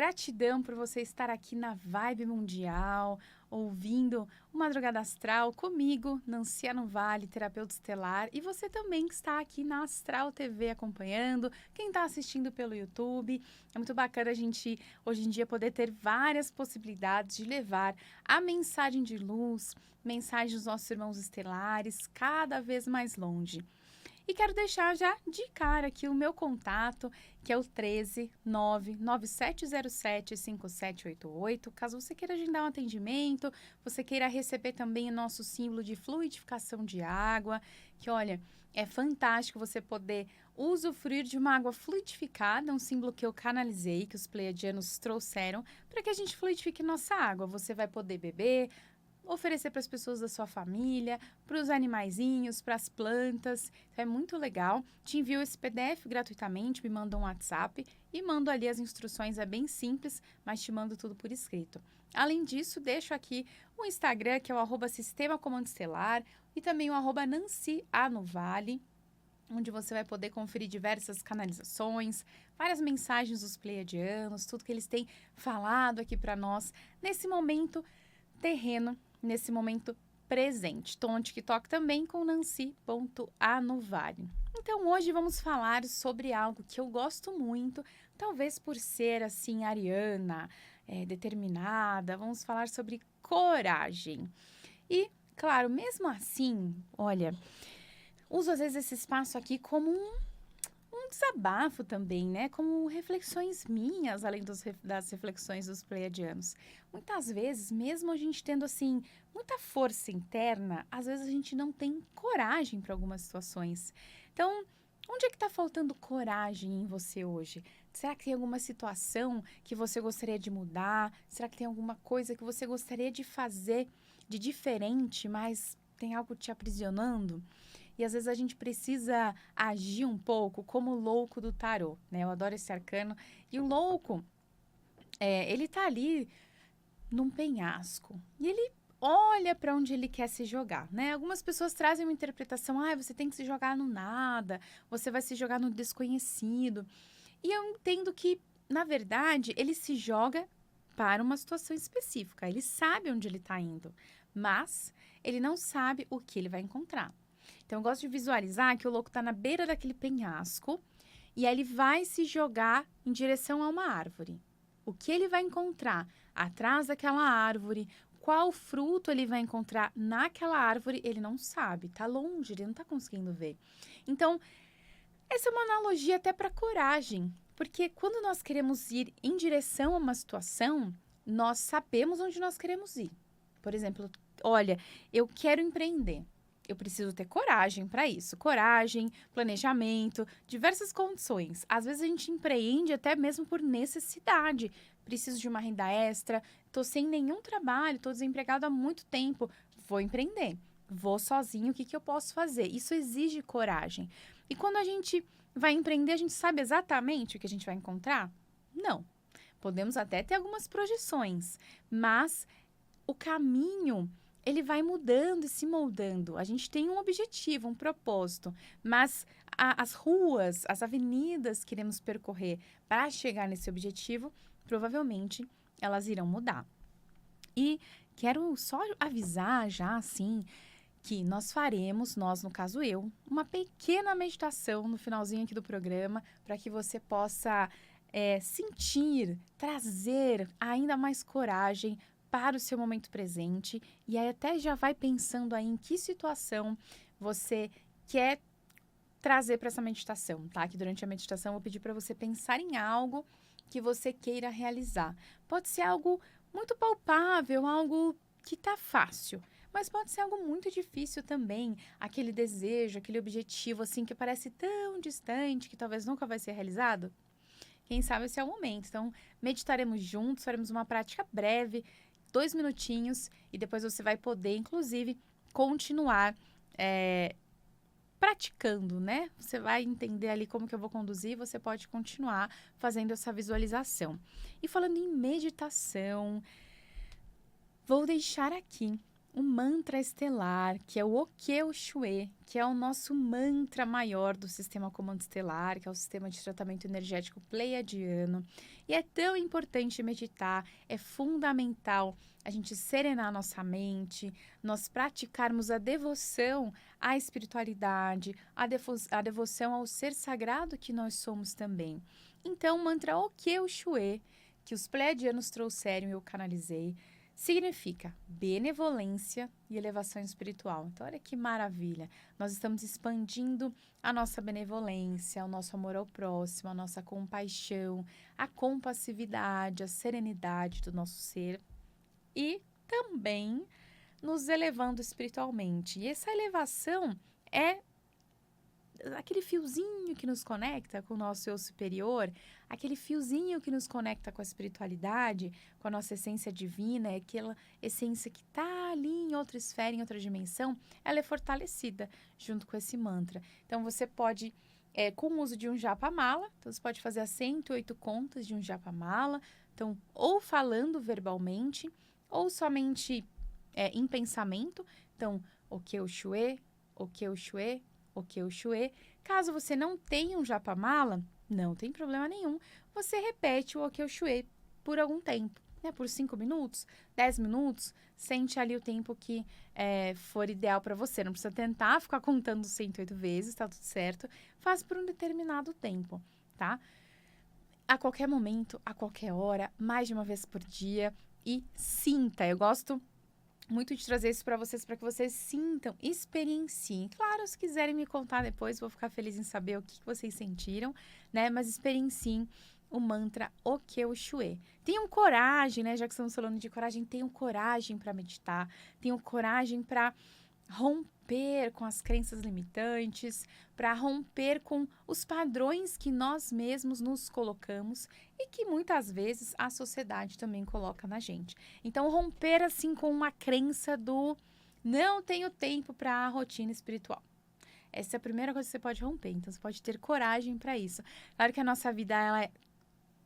gratidão por você estar aqui na Vibe Mundial, ouvindo o Madrugada Astral comigo, Nanciano Vale, terapeuta estelar, e você também que está aqui na Astral TV acompanhando, quem está assistindo pelo YouTube. É muito bacana a gente, hoje em dia, poder ter várias possibilidades de levar a mensagem de luz, mensagem dos nossos irmãos estelares, cada vez mais longe. E quero deixar já de cara aqui o meu contato, que é o 13997075788. Caso você queira agendar um atendimento, você queira receber também o nosso símbolo de fluidificação de água, que olha, é fantástico você poder usufruir de uma água fluidificada, um símbolo que eu canalizei, que os pleiadianos trouxeram, para que a gente fluidifique nossa água. Você vai poder beber, oferecer para as pessoas da sua família, para os animaizinhos, para as plantas. Então, é muito legal. Te envio esse PDF gratuitamente, me manda um WhatsApp e mando ali as instruções. É bem simples, mas te mando tudo por escrito. Além disso, deixo aqui o Instagram, que é o @Sistema Comando Estelar, e também o @NanciANoVale, onde você vai poder conferir diversas canalizações, várias mensagens dos pleiadianos, tudo que eles têm falado aqui para nós nesse momento terreno, nesse momento presente. Estou no TikTok também com nancy.anovale. Então, hoje vamos falar sobre algo que eu gosto muito, talvez por ser, assim, ariana, determinada. Vamos falar sobre coragem. E, claro, mesmo assim, olha, uso às vezes esse espaço aqui como um desabafo também, né? Como reflexões minhas, além das reflexões dos pleiadianos. Muitas vezes, mesmo a gente tendo, assim, muita força interna, às vezes a gente não tem coragem para algumas situações. Então, onde é que está faltando coragem em você hoje? Será que tem alguma situação que você gostaria de mudar? Será que tem alguma coisa que você gostaria de fazer de diferente, mas tem algo te aprisionando? E às vezes a gente precisa agir um pouco como o louco do tarô, né? Eu adoro esse arcano. E o louco, ele tá ali num penhasco. E ele olha para onde ele quer se jogar, né? Algumas pessoas trazem uma interpretação, você tem que se jogar no nada, você vai se jogar no desconhecido. E eu entendo que, na verdade, ele se joga para uma situação específica. Ele sabe onde ele está indo, mas ele não sabe o que ele vai encontrar. Então, eu gosto de visualizar que o louco está na beira daquele penhasco e aí ele vai se jogar em direção a uma árvore. O que ele vai encontrar atrás daquela árvore, qual fruto ele vai encontrar naquela árvore, ele não sabe, está longe, ele não está conseguindo ver. Então, essa é uma analogia até para coragem, porque quando nós queremos ir em direção a uma situação, nós sabemos onde nós queremos ir. Por exemplo, olha, eu quero empreender. Eu preciso ter coragem para isso. Coragem, planejamento, diversas condições. Às vezes a gente empreende até mesmo por necessidade. Preciso de uma renda extra, estou sem nenhum trabalho, estou desempregado há muito tempo. Vou empreender. Vou sozinho, o que eu posso fazer? Isso exige coragem. E quando a gente vai empreender, a gente sabe exatamente o que a gente vai encontrar? Não. Podemos até ter algumas projeções, mas o caminho ele vai mudando e se moldando. A gente tem um objetivo, um propósito, mas as ruas, as avenidas que iremos percorrer para chegar nesse objetivo, provavelmente elas irão mudar. E quero só avisar já, assim, que nós faremos, nós, no caso eu, uma pequena meditação no finalzinho aqui do programa, para que você possa sentir, trazer ainda mais coragem para o seu momento presente, e aí até já vai pensando aí em que situação você quer trazer para essa meditação, tá? Que durante a meditação eu vou pedir para você pensar em algo que você queira realizar. Pode ser algo muito palpável, algo que tá fácil, mas pode ser algo muito difícil também, aquele desejo, aquele objetivo assim que parece tão distante que talvez nunca vai ser realizado. Quem sabe esse é o momento. Então, meditaremos juntos, faremos uma prática breve, 2 minutinhos, e depois você vai poder, inclusive, continuar praticando, né? Você vai entender ali como que eu vou conduzir, você pode continuar fazendo essa visualização. E falando em meditação, vou deixar aqui o mantra estelar, que é o Okeu Shue, que é o nosso mantra maior do sistema comando estelar, que é o sistema de tratamento energético pleiadiano. E é tão importante meditar, é fundamental a gente serenar a nossa mente, nós praticarmos a devoção à espiritualidade, a devoção ao ser sagrado que nós somos também. Então, o mantra Okeu Shue, que os pleiadianos trouxeram e eu canalizei, significa benevolência e elevação espiritual. Então, olha que maravilha. Nós estamos expandindo a nossa benevolência, o nosso amor ao próximo, a nossa compaixão, a compassividade, a serenidade do nosso ser e também nos elevando espiritualmente. E essa elevação é aquele fiozinho que nos conecta com o nosso eu superior, aquele fiozinho que nos conecta com a espiritualidade, com a nossa essência divina, é aquela essência que está ali em outra esfera, em outra dimensão, ela é fortalecida junto com esse mantra. Então, você pode, com o uso de um japa-mala, então você pode fazer as 108 contas de um japa-mala, então, ou falando verbalmente, ou somente em pensamento, então, Okeu Shue, Okeu Shue, Okeu Shue. Caso você não tenha um japa-mala, não tem problema nenhum. Você repete o Okeu Shue por algum tempo, né? Por 5 minutos, 10 minutos. Sente ali o tempo que for ideal para você. Não precisa tentar ficar contando 108 vezes, tá tudo certo. Faz por um determinado tempo, tá? A qualquer momento, a qualquer hora, mais de uma vez por dia. E sinta. Eu gosto muito de trazer isso para que vocês sintam, experienciem. Claro, se quiserem me contar depois, vou ficar feliz em saber o que vocês sentiram, né? Mas experienciem o mantra Okeu Shue. Tenham coragem, né? Já que estamos falando de coragem, tenham coragem para meditar, tenham coragem para romper com as crenças limitantes, para romper com os padrões que nós mesmos nos colocamos e que muitas vezes a sociedade também coloca na gente. Então, romper assim com uma crença do não tenho tempo para a rotina espiritual. Essa é a primeira coisa que você pode romper. Então, você pode ter coragem para isso. Claro que a nossa vida ela é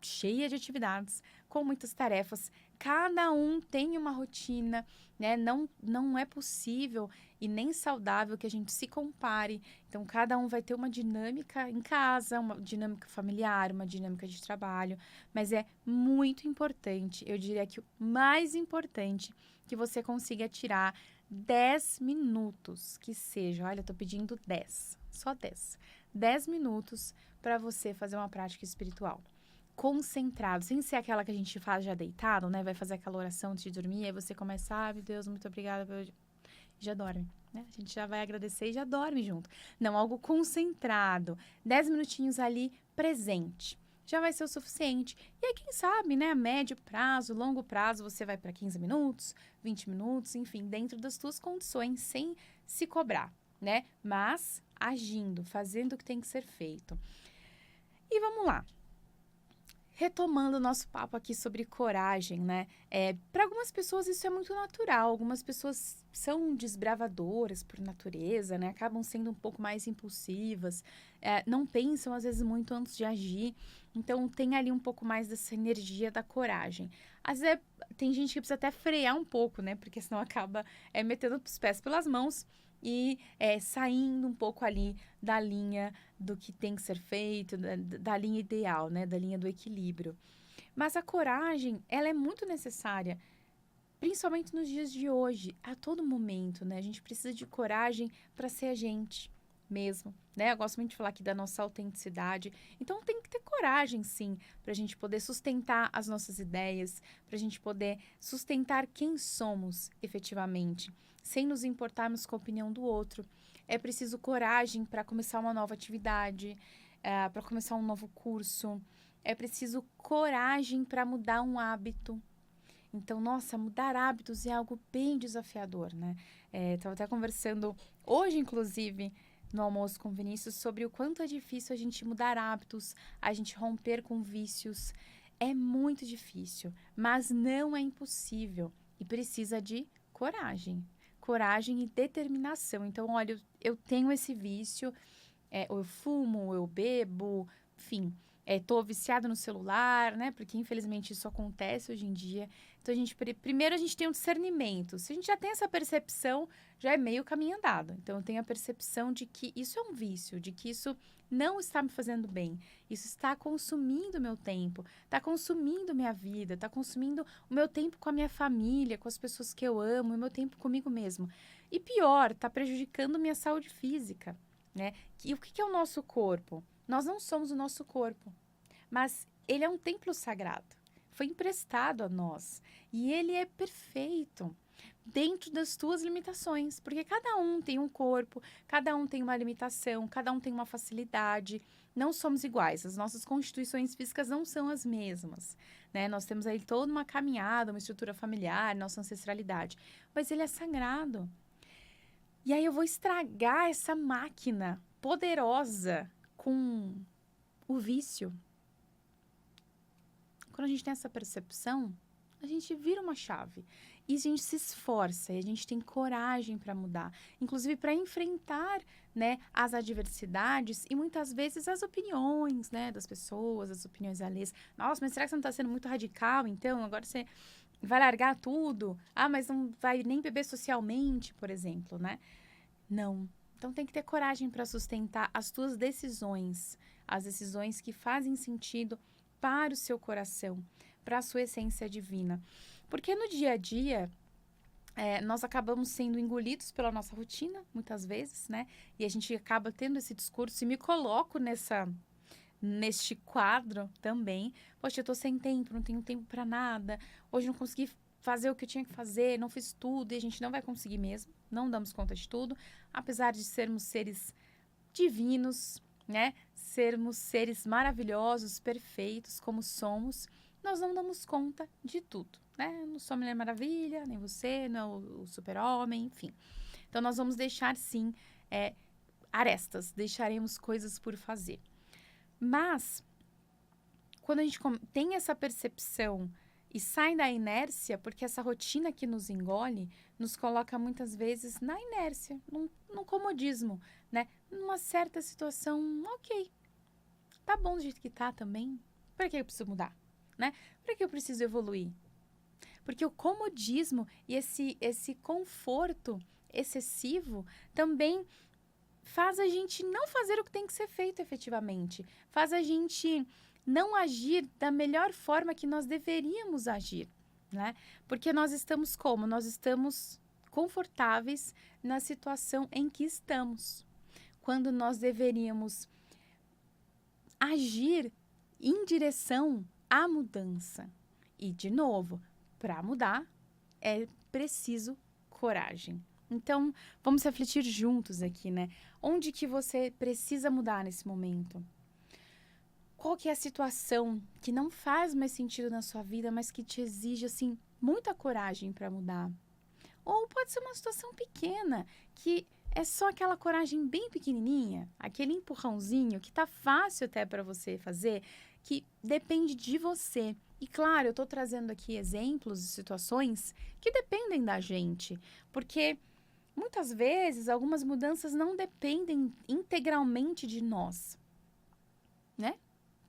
cheia de atividades, com muitas tarefas. Cada um tem uma rotina, né? Não é possível e nem saudável que a gente se compare. Então, cada um vai ter uma dinâmica em casa, uma dinâmica familiar, uma dinâmica de trabalho. Mas é muito importante, eu diria que o mais importante, que você consiga tirar 10 minutos, que seja. Olha, eu tô pedindo 10, só 10. 10 minutos para você fazer uma prática espiritual. Concentrado, sem ser aquela que a gente faz já deitado, né? Vai fazer aquela oração antes de dormir, aí você começa, meu Deus, muito obrigada, já dorme, né? A gente já vai agradecer e já dorme junto. Não, algo concentrado, 10 minutinhos ali presente, já vai ser o suficiente. E aí, quem sabe, né? A médio prazo, longo prazo, você vai para 15 minutos, 20 minutos, enfim, dentro das suas condições, sem se cobrar, né? Mas agindo, fazendo o que tem que ser feito. E vamos lá. Retomando o nosso papo aqui sobre coragem, né? Para algumas pessoas isso é muito natural. Algumas pessoas são desbravadoras por natureza, né? Acabam sendo um pouco mais impulsivas, não pensam às vezes muito antes de agir. Então tem ali um pouco mais dessa energia da coragem. Às vezes tem gente que precisa até frear um pouco, né? Porque senão acaba metendo os pés pelas mãos e saindo um pouco ali da linha do que tem que ser feito, da linha ideal, né? Da linha do equilíbrio. Mas a coragem, ela é muito necessária, principalmente nos dias de hoje, a todo momento, né? A gente precisa de coragem para ser a gente mesmo, né? Eu gosto muito de falar aqui da nossa autenticidade. Então, tem que ter coragem, sim, para a gente poder sustentar as nossas ideias, para a gente poder sustentar quem somos efetivamente, sem nos importarmos com a opinião do outro. É preciso coragem para começar uma nova atividade, para começar um novo curso. É preciso coragem para mudar um hábito. Então, nossa, mudar hábitos é algo bem desafiador, né? Estava até conversando hoje, inclusive, no almoço com o Vinícius, sobre o quanto é difícil a gente mudar hábitos, a gente romper com vícios. É muito difícil, mas não é impossível. E precisa de coragem. Coragem e determinação. Então, olha, eu tenho esse vício, ou eu fumo, ou eu bebo, enfim. Tô viciado no celular, né? Porque infelizmente isso acontece hoje em dia. Então primeiro a gente tem um discernimento. Se a gente já tem essa percepção, já é meio caminho andado. Então eu tenho a percepção de que isso é um vício, de que isso não está me fazendo bem. Isso está consumindo meu tempo, está consumindo minha vida, está consumindo o meu tempo com a minha família, com as pessoas que eu amo, o meu tempo comigo mesmo. E pior, está prejudicando minha saúde física, né? E o que é o nosso corpo? Nós não somos o nosso corpo, mas ele é um templo sagrado. Foi emprestado a nós e ele é perfeito dentro das tuas limitações, porque cada um tem um corpo, cada um tem uma limitação, cada um tem uma facilidade. Não somos iguais, as nossas constituições físicas não são as mesmas, né? Nós temos aí toda uma caminhada, uma estrutura familiar, nossa ancestralidade, mas ele é sagrado. E aí eu vou estragar essa máquina poderosa com o vício. Quando a gente tem essa percepção, a gente vira uma chave. E a gente se esforça, e a gente tem coragem para mudar. Inclusive para enfrentar, né, as adversidades e muitas vezes as opiniões, né, das pessoas, as opiniões alheias. Nossa, mas será que você não está sendo muito radical, então? Agora você vai largar tudo? Ah, mas não vai nem beber socialmente, por exemplo, né? Não. Então tem que ter coragem para sustentar as tuas decisões, as decisões que fazem sentido para o seu coração, para a sua essência divina. Porque no dia a dia, nós acabamos sendo engolidos pela nossa rotina, muitas vezes, né? E a gente acaba tendo esse discurso e me coloco neste quadro também. Poxa, eu tô sem tempo, não tenho tempo para nada. Hoje não consegui fazer o que eu tinha que fazer, não fiz tudo e a gente não vai conseguir mesmo. Não damos conta de tudo, apesar de sermos seres divinos, né? Sermos seres maravilhosos, perfeitos, como somos, nós não damos conta de tudo, né? Não sou a Mulher Maravilha, nem você, não é o Super-Homem, enfim. Então, nós vamos deixar, sim, arestas, deixaremos coisas por fazer. Mas, quando a gente tem essa percepção e sai da inércia, porque essa rotina que nos engole, nos coloca muitas vezes na inércia, num comodismo, né? Numa certa situação, ok, tá bom do jeito que tá também. Por que eu preciso mudar, né? Por que eu preciso evoluir? Porque o comodismo e esse conforto excessivo também faz a gente não fazer o que tem que ser feito efetivamente. Faz a gente não agir da melhor forma que nós deveríamos agir, né? Porque nós estamos como? Nós estamos confortáveis na situação em que estamos. Quando nós deveríamos agir em direção à mudança. E, de novo, para mudar é preciso coragem. Então, vamos refletir juntos aqui, né? Onde que você precisa mudar nesse momento? Qual que é a situação que não faz mais sentido na sua vida, mas que te exige, assim, muita coragem para mudar? Ou pode ser uma situação pequena, que é só aquela coragem bem pequenininha, aquele empurrãozinho que tá fácil até para você fazer, que depende de você. E claro, eu tô trazendo aqui exemplos de situações que dependem da gente, porque muitas vezes algumas mudanças não dependem integralmente de nós, né?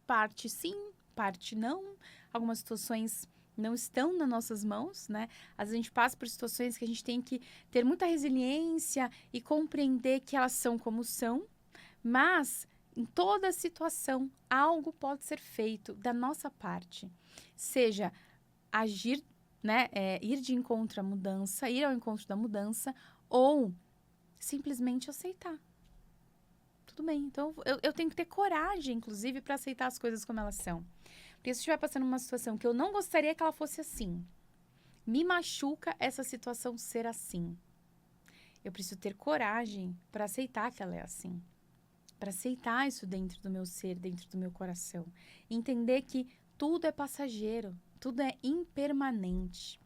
Parte sim, parte não. Algumas situações não estão nas nossas mãos, né? Às vezes a gente passa por situações que a gente tem que ter muita resiliência e compreender que elas são como são, mas em toda situação algo pode ser feito da nossa parte, seja agir, né? Ir de encontro à mudança, ir ao encontro da mudança ou simplesmente aceitar. Tudo bem, então eu tenho que ter coragem, inclusive, para aceitar as coisas como elas são. Porque se eu estiver passando uma situação que eu não gostaria que ela fosse assim, me machuca essa situação ser assim. Eu preciso ter coragem para aceitar que ela é assim. Para aceitar isso dentro do meu ser, dentro do meu coração. Entender que tudo é passageiro, tudo é impermanente.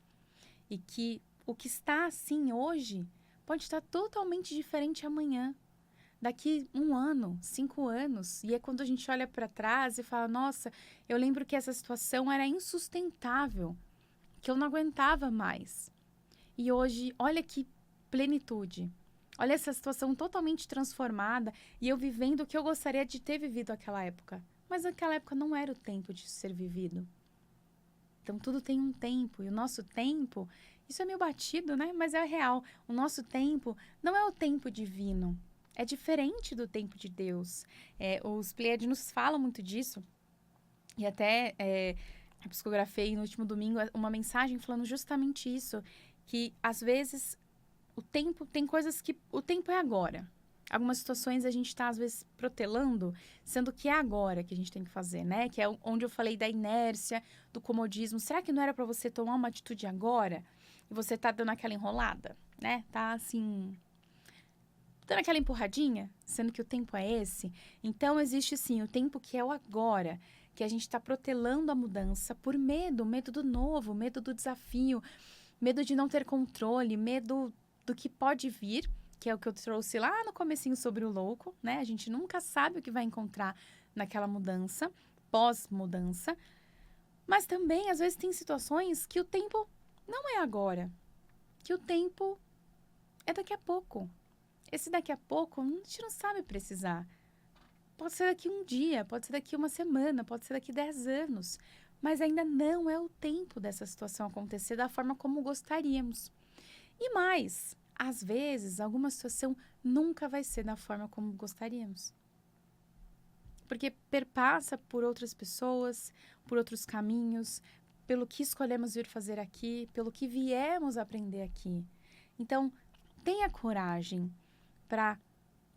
E que o que está assim hoje pode estar totalmente diferente amanhã. Daqui 1 ano, 5 anos, e é quando a gente olha para trás e fala, nossa, eu lembro que essa situação era insustentável, que eu não aguentava mais. E hoje, olha que plenitude, olha essa situação totalmente transformada e eu vivendo o que eu gostaria de ter vivido naquela época, Mas naquela época não era o tempo de ser vivido. Então, tudo tem um tempo. E o nosso tempo, isso é meio batido, né? Mas é real. O nosso tempo não é o tempo divino. É diferente do tempo de Deus. Os pleiadianos falam muito disso. E até eu psicografei no último domingo uma mensagem falando justamente isso. Que, às vezes, o tempo... Tem coisas que o tempo é agora. Algumas situações a gente está, às vezes, protelando, sendo que é agora que a gente tem que fazer, né? Que é onde eu falei da inércia, do comodismo. Será que não era para você tomar uma atitude agora? E você tá dando aquela enrolada, né? Tá, assim, dando aquela empurradinha, sendo que o tempo é esse. Então, existe, sim, o tempo que é o agora, que a gente está protelando a mudança por medo do novo, medo do desafio, medo de não ter controle, medo do que pode vir, que é o que eu trouxe lá no comecinho sobre o louco, né? A gente nunca sabe o que vai encontrar naquela mudança, pós-mudança. Mas também, às vezes, tem situações que o tempo não é agora, que o tempo é daqui a pouco. Esse daqui a pouco, a gente não sabe precisar. Pode ser daqui um dia, pode ser daqui uma semana, pode ser daqui 10 anos. Mas ainda não é o tempo dessa situação acontecer da forma como gostaríamos. E mais, às vezes, alguma situação nunca vai ser da forma como gostaríamos. Porque perpassa por outras pessoas, por outros caminhos, pelo que escolhemos vir fazer aqui, pelo que viemos aprender aqui. Então, tenha coragem para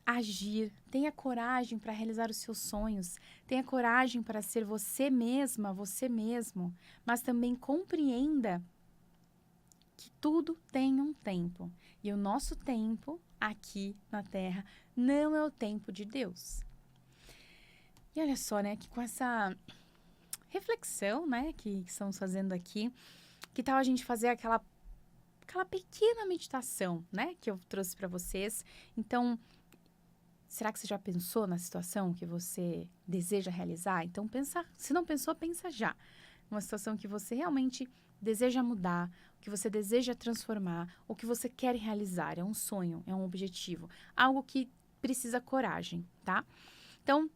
agir, tenha coragem para realizar os seus sonhos, tenha coragem para ser você mesma, você mesmo, mas também compreenda que tudo tem um tempo. E o nosso tempo, aqui na Terra, não é o tempo de Deus. E olha só, né, que com essa reflexão, né, que estamos fazendo aqui, que tal a gente fazer aquela pequena meditação, né, que eu trouxe para vocês? Então, será que você já pensou na situação que você deseja realizar? Então, pensa, se não pensou, pensa já. Uma situação que você realmente deseja mudar, o que você deseja transformar, o que você quer realizar. É um sonho, é um objetivo. Algo que precisa coragem, tá? Então,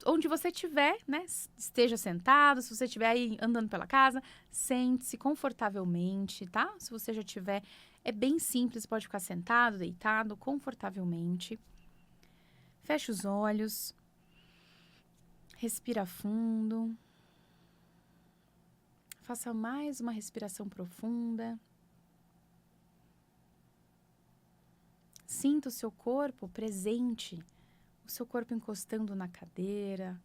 onde você estiver, né? Esteja sentado, se você estiver aí andando pela casa, sente-se confortavelmente, tá? Se você já estiver, é bem simples, pode ficar sentado, deitado, confortavelmente. Feche os olhos. Respira fundo. Faça mais uma respiração profunda. Sinta o seu corpo presente, o seu corpo encostando na cadeira,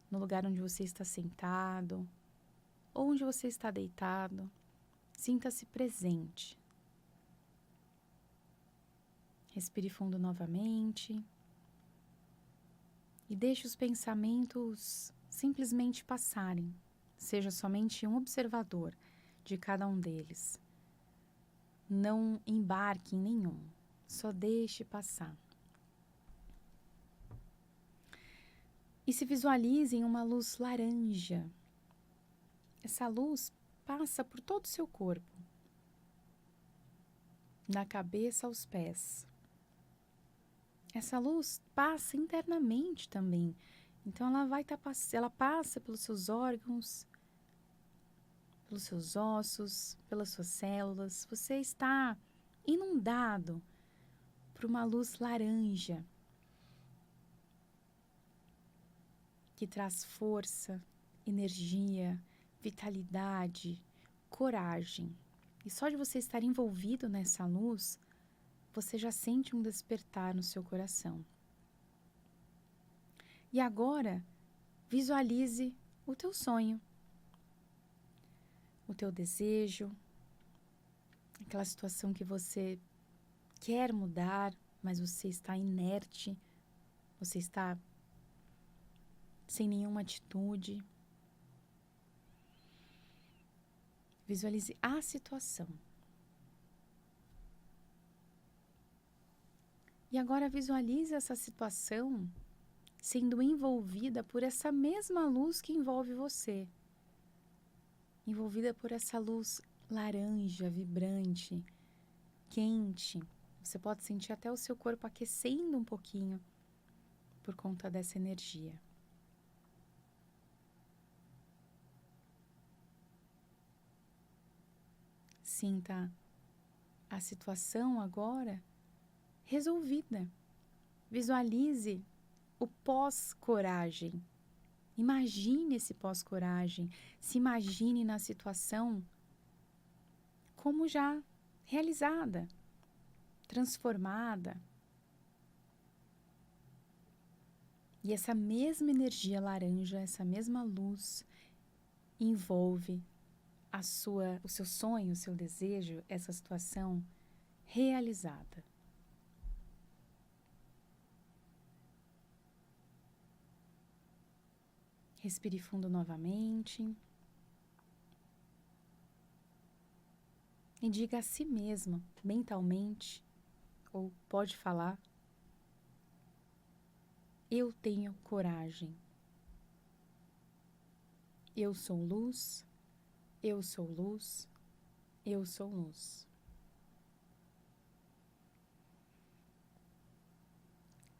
no lugar onde você está sentado, ou onde você está deitado. Sinta-se presente. Respire fundo novamente e deixe os pensamentos simplesmente passarem. Seja somente um observador de cada um deles. Não embarque em nenhum, só deixe passar. E se visualize em uma luz laranja. Essa luz passa por todo o seu corpo, da cabeça aos pés. Essa luz passa internamente também. Então ela passa pelos seus órgãos, pelos seus ossos, pelas suas células. Você está inundado por uma luz laranja que traz força, energia, vitalidade, coragem. E só de você estar envolvido nessa luz, você já sente um despertar no seu coração. E agora, visualize o teu sonho, o teu desejo, aquela situação que você quer mudar, mas você está inerte, você está sem nenhuma atitude. Visualize a situação. E agora visualize essa situação sendo envolvida por essa mesma luz que envolve você. Envolvida por essa luz laranja, vibrante, quente. Você pode sentir até o seu corpo aquecendo um pouquinho por conta dessa energia. sinta a situação agora resolvida. Visualize o pós-coragem. Imagine esse pós-coragem. Se imagine na situação como já realizada, transformada. E essa mesma energia laranja, essa mesma luz, envolve o seu sonho, o seu desejo, essa situação realizada. Respire fundo novamente. E diga a si mesmo, mentalmente, ou pode falar: eu tenho coragem. Eu sou luz, eu sou luz, eu sou luz.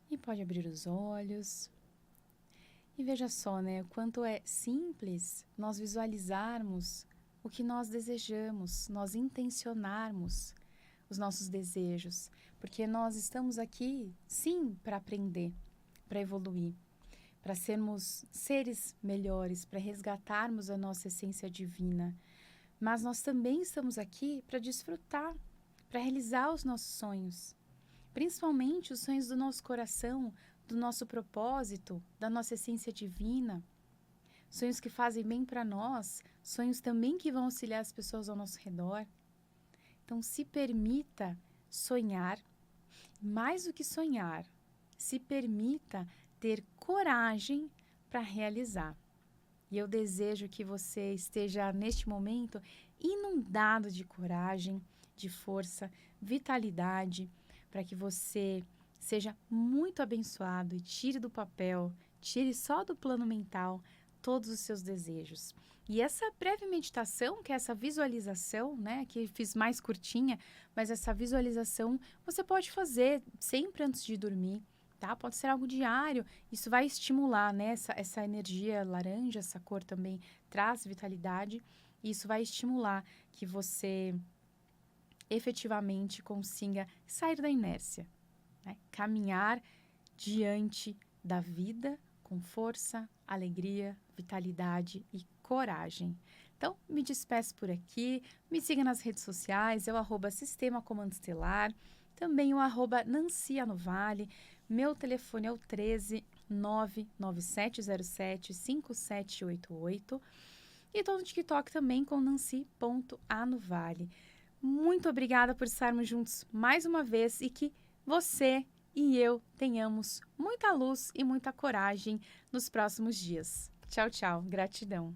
E pode abrir os olhos. E veja só, né, o quanto é simples nós visualizarmos o que nós desejamos, nós intencionarmos os nossos desejos, porque nós estamos aqui, sim, para aprender, para evoluir, para sermos seres melhores, para resgatarmos a nossa essência divina. Mas nós também estamos aqui para desfrutar, para realizar os nossos sonhos, principalmente os sonhos do nosso coração, do nosso propósito, da nossa essência divina. Sonhos que fazem bem para nós, sonhos também que vão auxiliar as pessoas ao nosso redor. Então, se permita sonhar, mais do que sonhar, se permita ter coragem para realizar. E eu desejo que você esteja, neste momento, inundado de coragem, de força, vitalidade, para que você seja muito abençoado e tire do papel, tire só do plano mental todos os seus desejos. E essa breve meditação, que é essa visualização, né, que fiz mais curtinha, mas essa visualização você pode fazer sempre antes de dormir, tá? Pode ser algo diário, isso vai estimular, né, essa energia laranja, essa cor também traz vitalidade, e isso vai estimular que você efetivamente consiga sair da inércia, né? Caminhar diante da vida com força, alegria, vitalidade e coragem. Então, me despeço por aqui, me siga nas redes sociais, é o @Sistema Comando Estelar, também o @Nancy Anovale, meu telefone é o 13 99707 5788 e estou no TikTok também com nancy.anovale. Muito obrigada por estarmos juntos mais uma vez e que você e eu tenhamos muita luz e muita coragem nos próximos dias. Tchau, tchau. Gratidão.